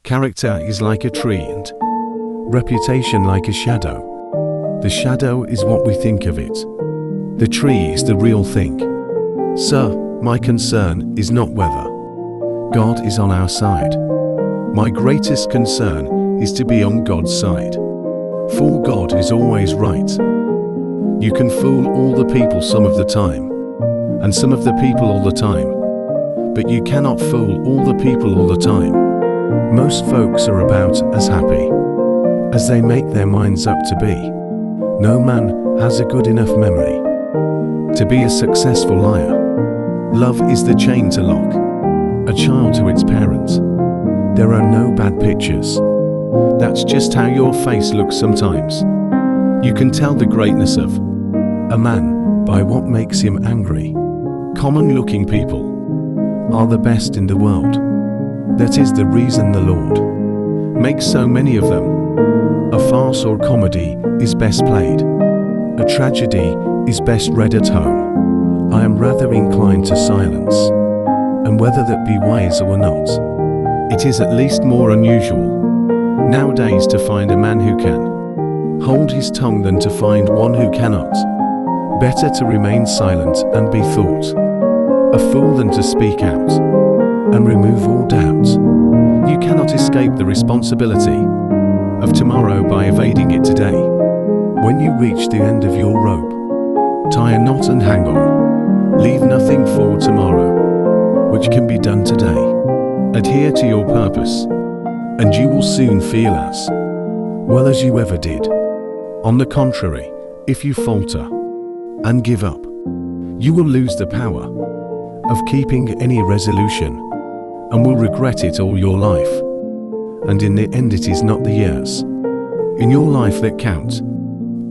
Character is like a tree and reputation like a shadow. The shadow is what we think of it. The tree is the real thing. Sir, my concern is not whether God is on our side. My greatest concern is to be on God's side. For God is always right. You can fool all the people some of the time, and some of the people all the time, but you cannot fool all the people all the time. Most folks are about as happy as they make their minds up to be. No man has a good enough memory to be a successful liar. Love is the chain to lock a child to its parent. There are no bad pictures. That's just how your face looks sometimes. You can tell the greatness of a man by what makes him angry. Common-looking people are the best in the world. That is the reason the Lord makes so many of them. A farce or comedy is best played. A tragedy is best read at home. I am rather inclined to silence, and whether that be wise or not, it is at least more unusual nowadays to find a man who can hold his tongue than to find one who cannot. Better to remain silent and be thought a fool than to speak out and remove all doubt. You cannot escape the responsibility of tomorrow by evading it today. When you reach the end of your rope, tie a knot and hang on. Leave nothing for tomorrow, which can be done today. Adhere to your purpose, and you will soon feel as well as you ever did. On the contrary, if you falter and give up, you will lose the power of keeping any resolution and will regret it all your life. And in the end, it is not the years in your life that count,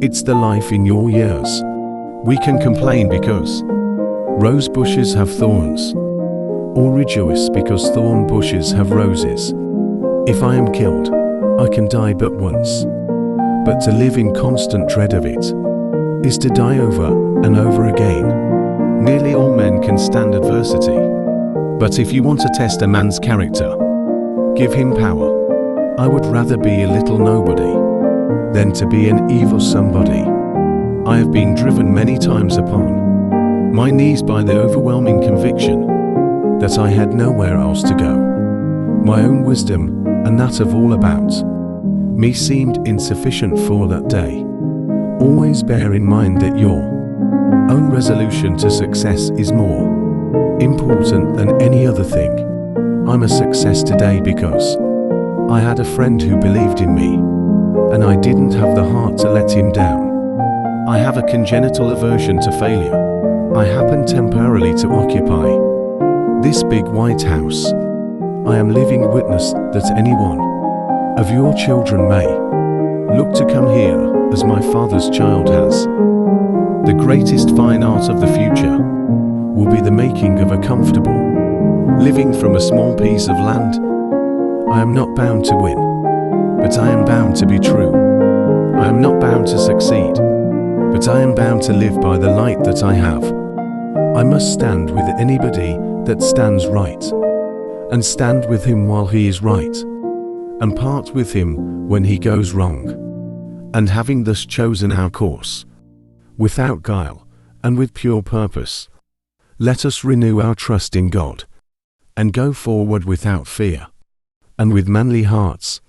it's the life in your years. We can complain because rose bushes have thorns, or rejoice because thorn bushes have roses. If I am killed, I can die but once, but to live in constant dread of it is to die over and over again. Nearly all men can stand adversity, but if you want to test a man's character, give him power. I would rather be a little nobody than to be an evil somebody. I have been driven many times upon my knees by the overwhelming conviction that I had nowhere else to go. My own wisdom and that of all about me seemed insufficient for that day. Always bear in mind that your own resolution to success is more important than any other thing. I'm a success today because I had a friend who believed in me, and I didn't have the heart to let him down. I have a congenital aversion to failure. I happen temporarily to occupy this big white house. I am living witness that any one of your children may look to come here as my father's child has. The greatest fine art of the future will be the making of a comfortable living from a small piece of land. I am not bound to win, but I am bound to be true. I am not bound to succeed, but I am bound to live by the light that I have. I must stand with anybody that stands right, and stand with him while he is right, and part with him when he goes wrong. And having thus chosen our course, without guile and with pure purpose, let us renew our trust in God, and go forward without fear, and with manly hearts,